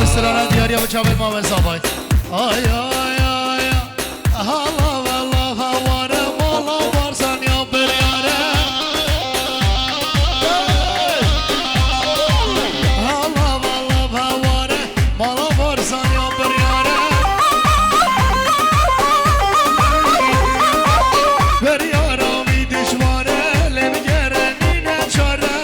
Arsenal'a diğer yapacağım elma ve sabah. Ay ay ay ay. Allah Allah havare mala varsan ya bir yere. Allah Allah havare mala varsan ya bir yere. Bir yara mi düşmane lev gerenine çare.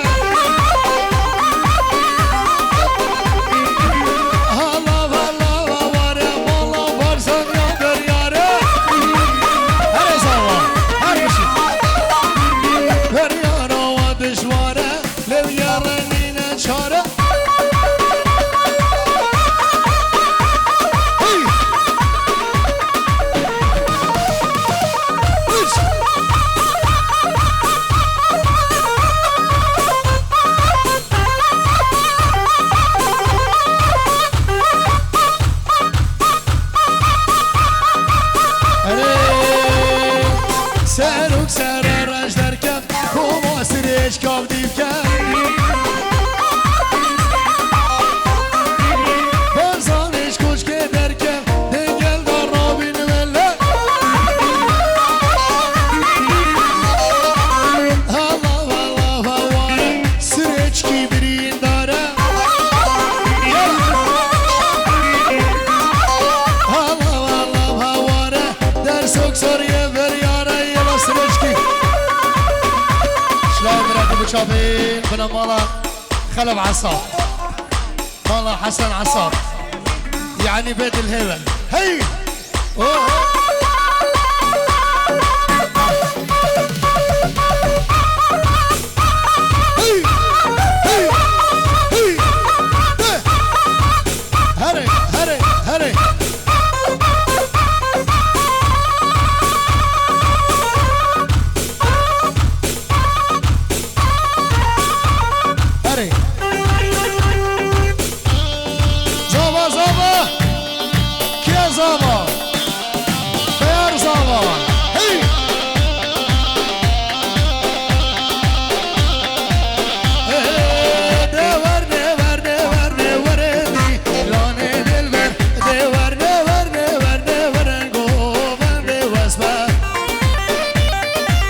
Seruk serer derken Kuma sireç kavdivken Ben sana hiç koç giderken Dengel darra beni velle Allah Allah havare Sireç kibirin dare Allah Allah havare Ders oksarıya ver yara سرشكي شلون مراتب شافين بنا مالا خلف عصاب مالا حسن عصاب يعني بيت الهبل هي هري هري هري Zava zava Kia zava Beyar zava Hey Devar devar devar devar Lane delver Devar devar devar devar Govan devasva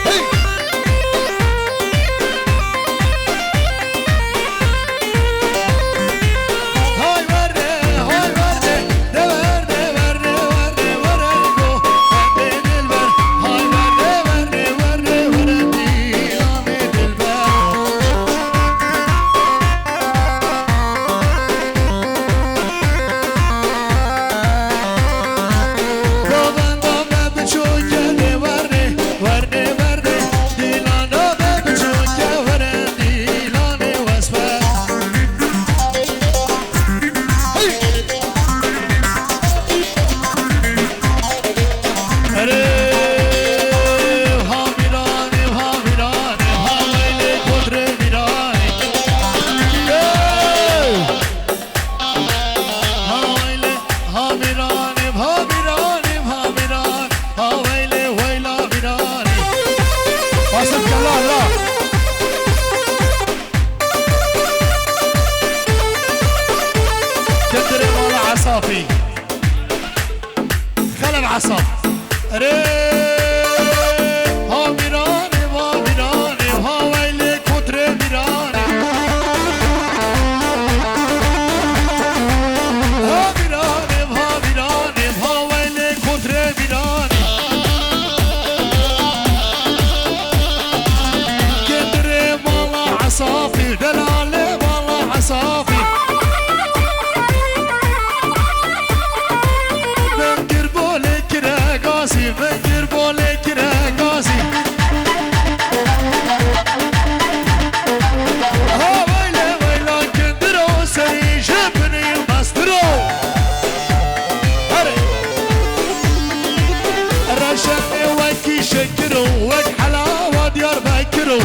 Hey عصافي خلف عصا ها ميراني ها ميراني ها ويلي كتر ميراني ها ميراني ها ميراني ها ويلي كتر ميراني كتر مالا عصافي دلالي مالا عصافي Mengir boleh kira kasih Ha böyle böyle kendiro seni jebni mastro Hadi Raşani vaki şekiro Vak halava diyar bakiro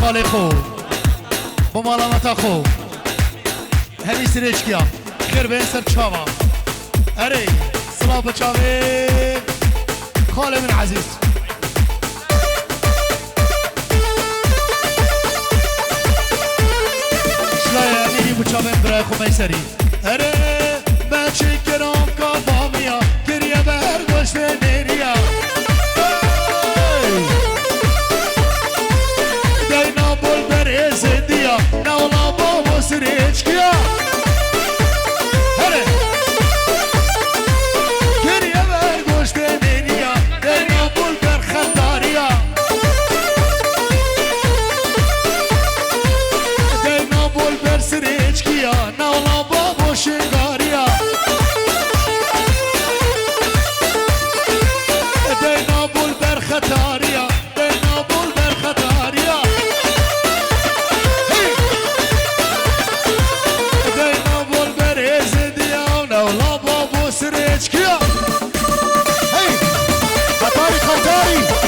خاله خو با مالامتا خو همی سرچ کیا خیر به سر چاوا اره سلام بچاوه خاله من عزیز شلای امیری بچاوه برای خو میسری اره بچه کرام کابامیا گریه برداشت نریا دینا بول بر ازدیا نولا بابا سرچ کیا هره گریه برداشت نریا دینا بول بر خطاریا دینا بول بر سرچ کیا نولا بابا شنگاریا دینا بول بر خطاریا دینا بول بر خطاریا دینا بول بر ازدیا نولا بابا سرچ کیا خطاری خطاری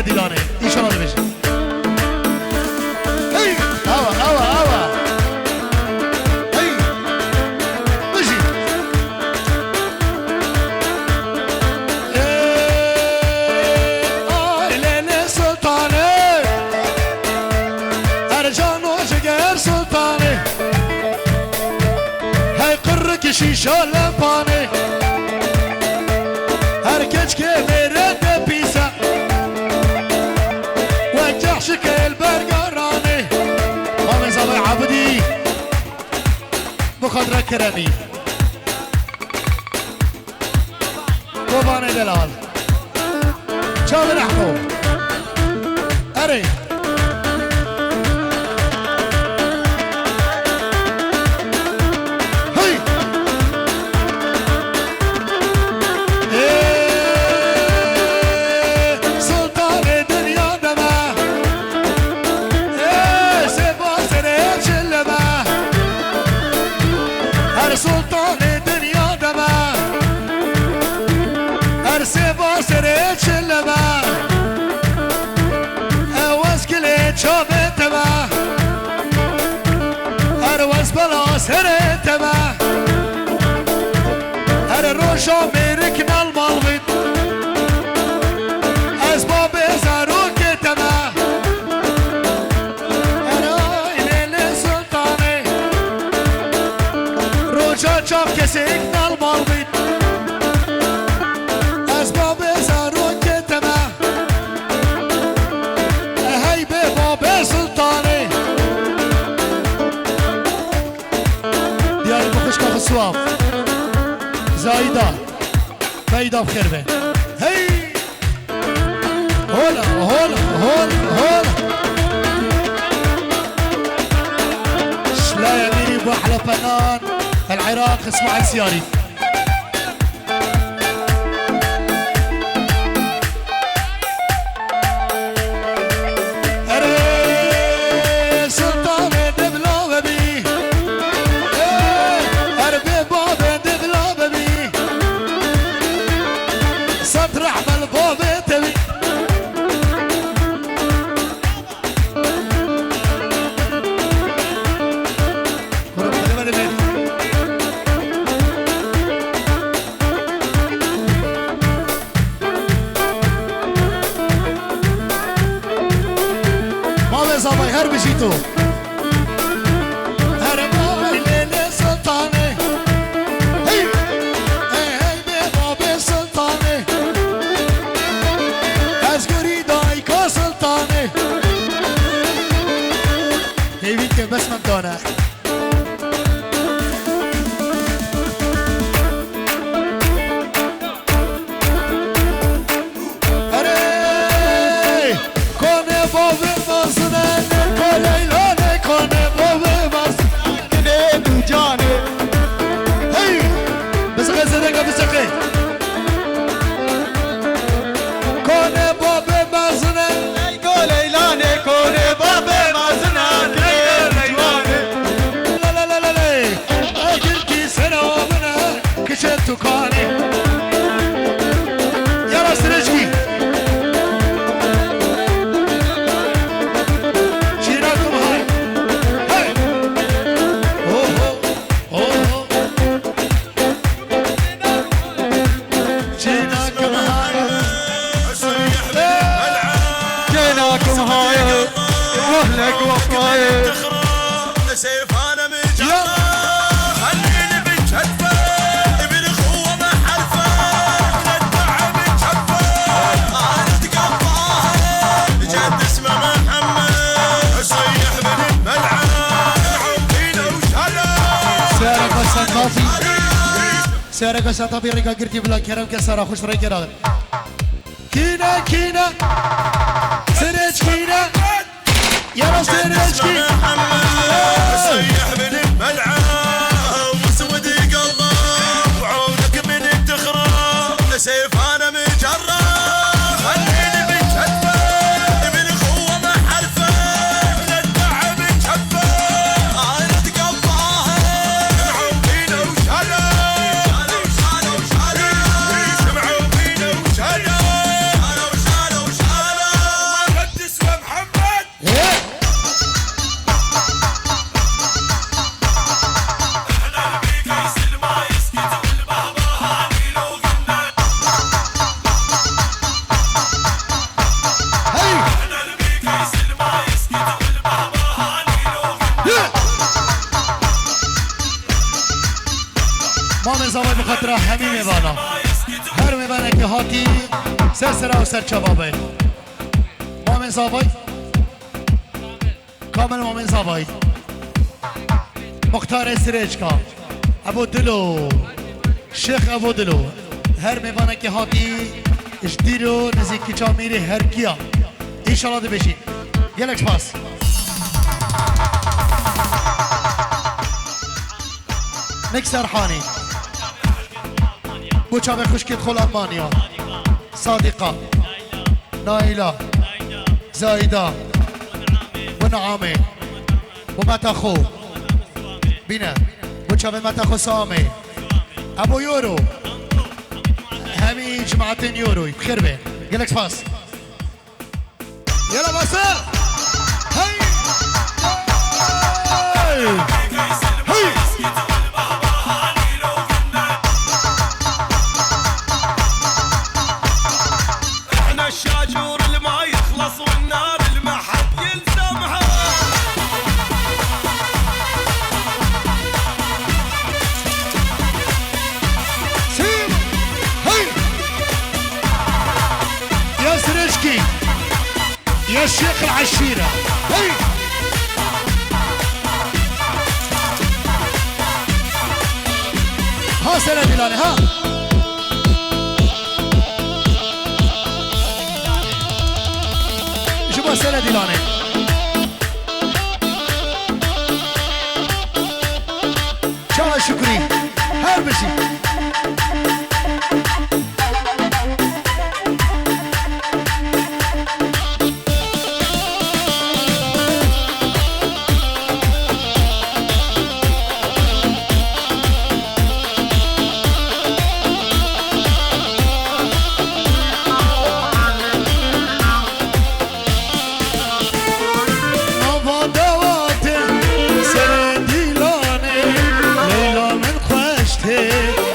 دیلانه ایشالا بشه هی آوا هی بشی آیلین سلطانه ارجان و جگر سلطانه هی قرر کشی شالپانه هر کچ که میره دپیسه شكل برقراني مامي صبر عبدي بخضرة كرمي قرباني دلال شاور احكم اري روشا میرکن المالغید از باب زاروک تما ارائیل سلطانه روشا چاپ کسیکن المالغید از باب زاروک تما هی به باب سلطانه دیاری بخش کاخ سواف زايدة بايدة بخير به هي هولا شلا يميني بأحلى فنان العراق اسماعيل سياري تو هرمای لیل سلطانه هی هی به باب سلطانه از گوری دای کا سلطانه هیوید که بس من دانه سيارة ساطابي ريكا قرتي بلا كرم كسارة خوش ريكا راغل كينا كينا سرج كينا يا رب سرج كينا سيح من الملعب وسودي قلبه وعونك من التخرب لسيف انا مجرب خليني بتهفه ابن اخوه ما حرفه ندع بتهفه انا اتقباها عوقينا وشهده زاوی بخاطر همین میبانا هر میبانه که هاتی سر سر و سر چبابه مامن زاوی کامل مامن زاوی مختار سرچکا ابو دلو شیخ ابو دلو هر میبانه که هاتی اشتیرو نزدیکی چا میری هر کیا ایشالا ده بشید یلکش پاس نکسر خانی بوچا به خوشکت خول المانیا صادقه نایلا زایده و نعامه و متخو بینه بوچا به متخو سامه ابو یورو همین جماعتین یوروی بخیر به گلکس پاس یلا باسر هی هی الشاجور اللي ما يخلص والنار اللي ما حد يلزمها سيب هي يا سرشكي يا شيخ العشيرة هي ها سنة دلالي ها سنة دلانه شاه شكري هر بشي Hey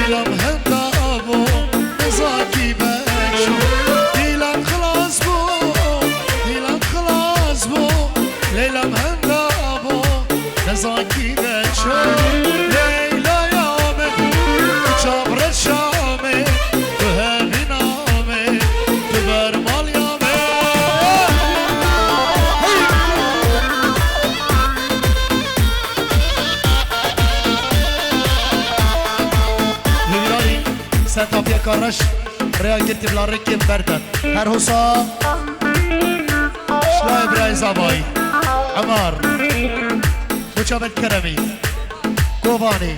لیلم هنده ابو نزاکی بچو دیلم خلاص بو دیلم خلاص بو لیلم هنده ابو نزاکی بچو لیلا یامه چابرت شامه تو همی نامه تو برمال یامه لیلاری ستاپیه کارش ریا گرتی بلا رکی بردن هر حسا شلای برای زبایی عمار مجابد کرمی قوباني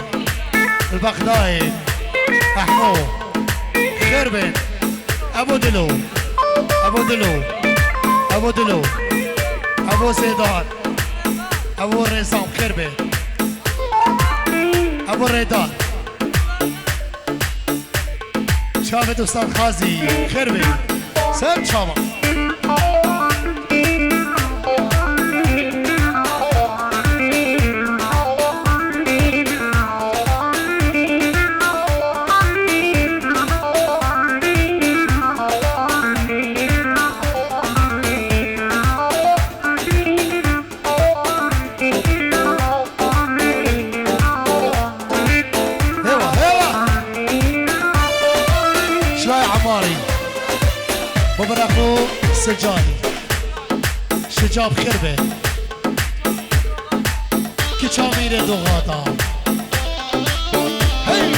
البغدادي احمو خربن ابو دلو ابو دلو ابو دلو ابو زيدان ابو رزام خربن ابو ريدان شافت استاد خازي خربن سر شاما وبرخو سجاني شجاب خربه كي چامير دو غادا هي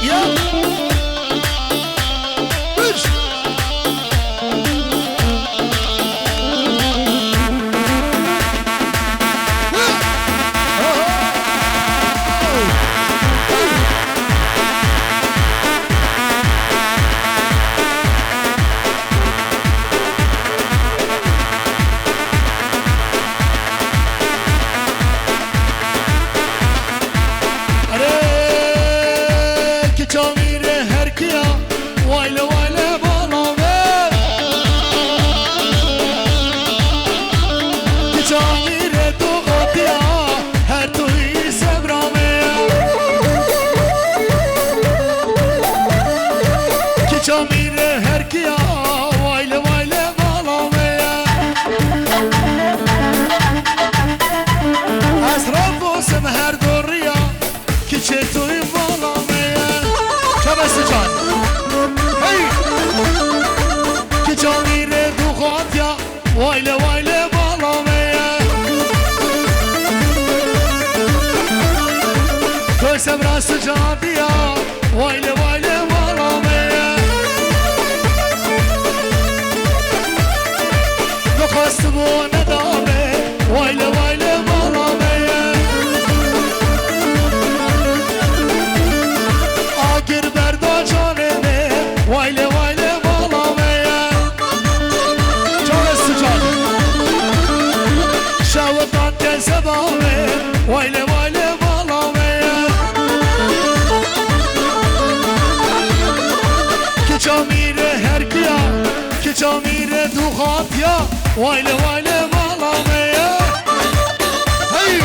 يا بش وایله وایله بالامه توی سبراس جادیا وایله وایله بالامه نخواست بو ندامه وایله وایله بالامه آگر بردا جانمه وایله وایله شاوطان جذبامه وایله وایله بالامه که جا میره هر کیا که جا میره دو خاطیا وایله وایله بالامه هی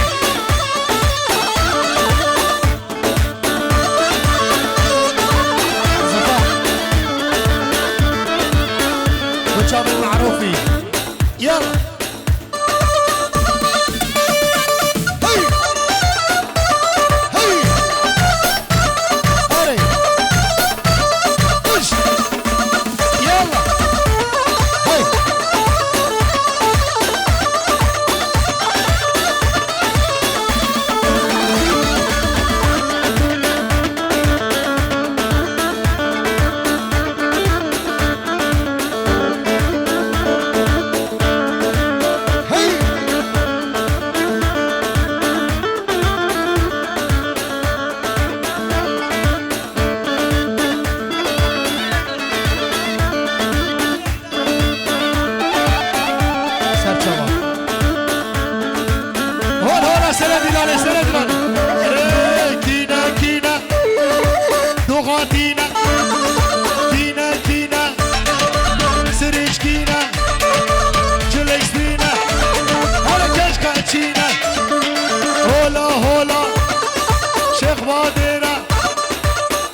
وجاب المعروفي يلا هولا هولا شيخ بادرة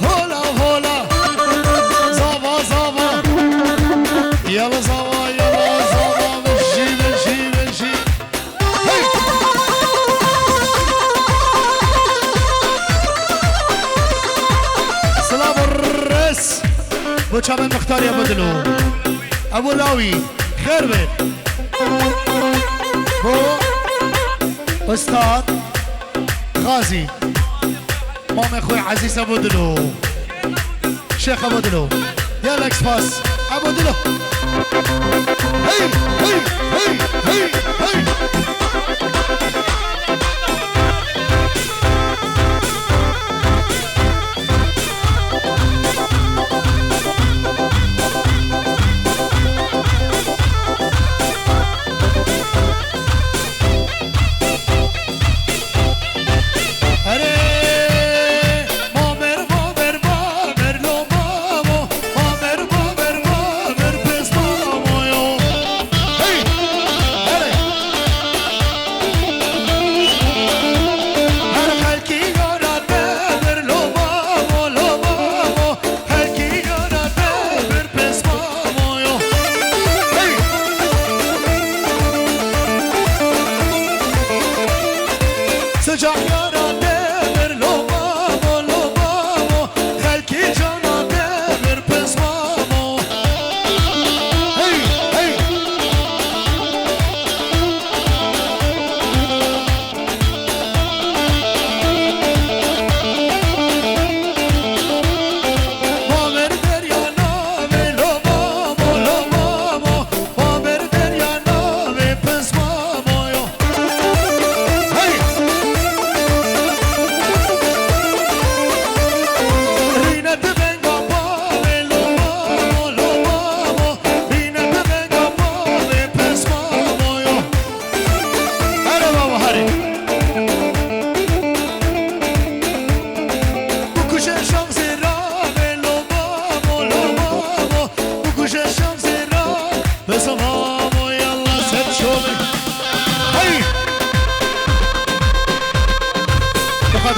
هولا هولا زابا زابا يلا زابا يلا زابا مشي مشي مشي هي سلام الرس بو چامن مختار يا بدلو ابو لاوي خير بيت بو استاذ غازي مام اخوي عزيز ابو دلو شيخ ابو دلو يلا اكسباس ابو دلو هي هي هي هي هي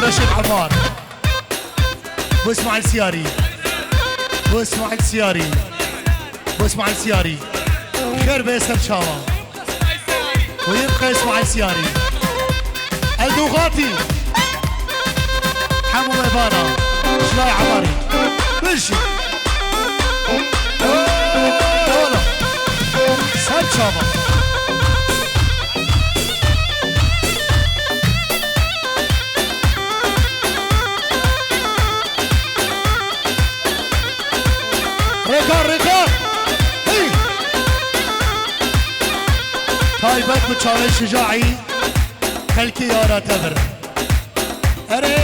رشيد عمار بو اسماعيل سياري بو اسماعيل سياري بو اسماعيل سياري خير بيسر شاوا ويبقى اسماعيل سياري الدوغاتي حمو ميبانا شلاي عماري بشي هلا سهل شاوا ريكار هي تايبت بتشاوي شجاعي خلكي يارا تبر اري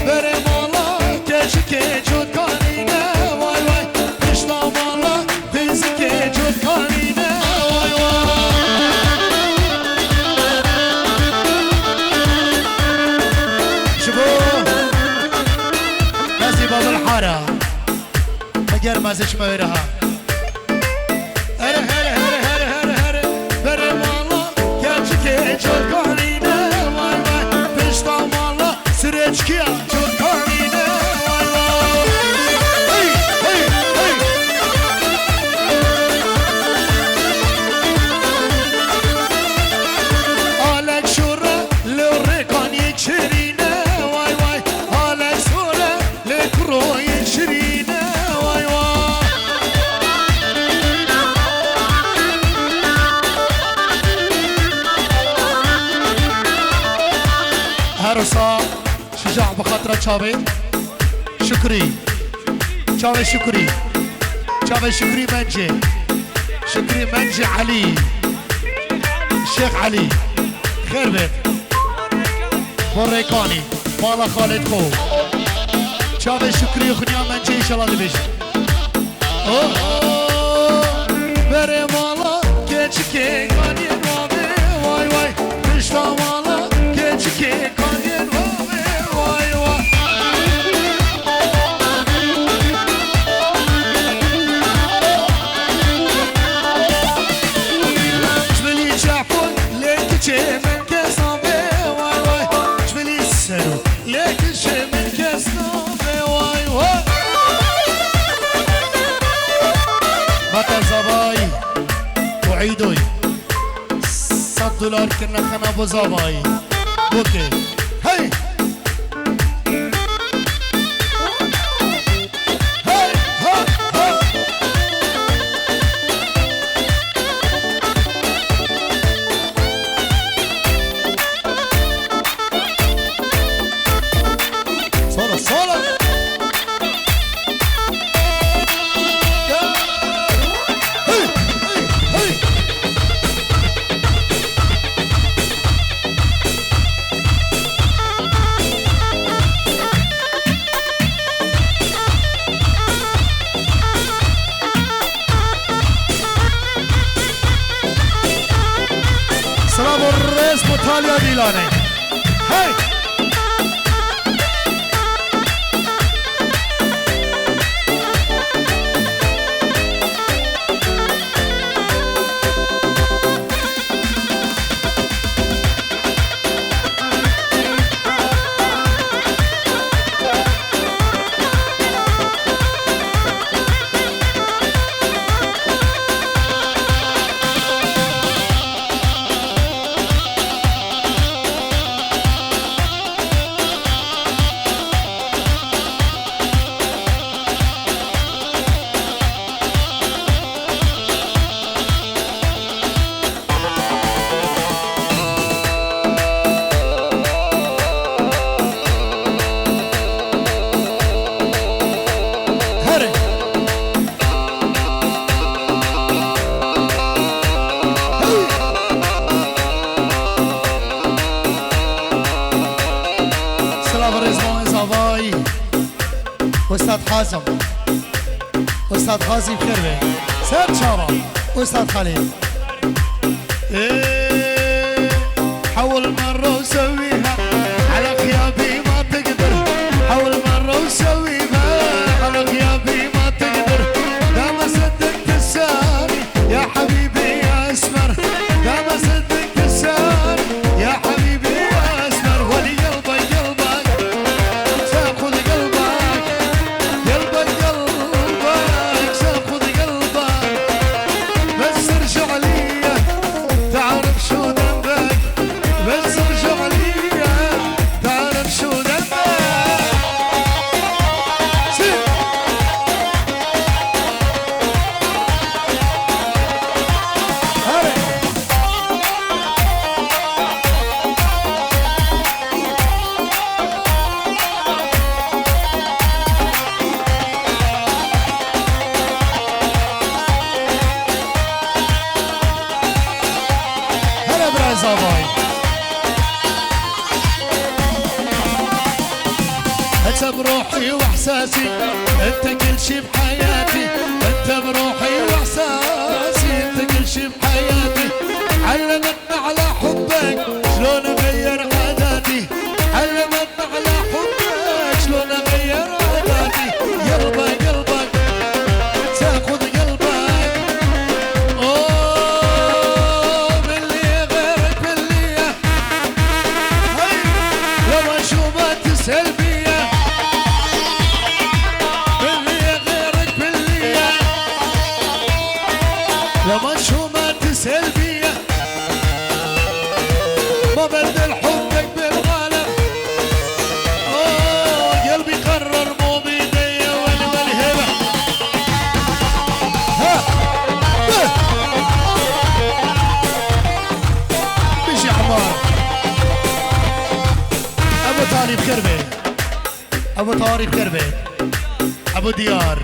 بري مالا كشكي جود كانينا واي واي بشلا مالا بيزكي جود كانينا واي واي شبو ناسي باب الحارة مجر ما زش ميرها هره هره هره هره هره هره بره مالا كشكي جود كانينا واي واي بشلا مالا سرچكيا جود كانينا واي واي هي هي هي آلك شورا لو ريكان يشرينا واي واي آلك شورا لكرو يشرينا واي واي هرسا شجاع بخاطر شاوي شكري شاوي شكري شاوي شكري منجي شكري منجي علي الشيخ علي خير بيت بوريكاني مالا خالد خو شاوي شكري خنيا منجي ان شاء الله دبش بري مالا كيتشكي كاني رامي واي واي بشتا مالا كيتشكي كاني رامي واي واي جبلي جعفر ليك من عيدوي $100 كنا خنا ابو زاباي بوكي هي هي ها ها صولا صولا سلام الرئيس مطاليا ديلاني هاي استاذ حازم استاذ غازي بخربه سيد شارع استاذ خليل إيه حول مره وسويها على غيابي ما تقدر حول مره وسويها على غيابي ما تقدر لا ما صدقت الساري يا حبيبي يا اسمر لا ما صدقت الساري يا حبيبي يا اسمر ولي قلبك قلبك ساخذ قلبك قلبك قلبك ساخذ قلبك بس ارجع لي تعرف شو ذنبك بس ارجع لي تعرف شو ذنبك هلا برازافاي انت بروحي واحساسي انت كل شي بحياتي انت بروحي واحساسي انت كل شي بحياتي علمتنا على حبك شلون اغير عاداتي علمتنا على حبك شلون اغير عاداتي قلبك قلبك تاخذ قلبك اوه باللي غيرك باللي هي لو اشوفك تسأل بيا باللي غيرك باللي لما اشوفك تسأل بيا ما بدل حبك بالغالب اوه قلبي قرر مو بيدي والهبه ها مشي حمار ابو طالب كربه ابو طارق كربه ابو ديار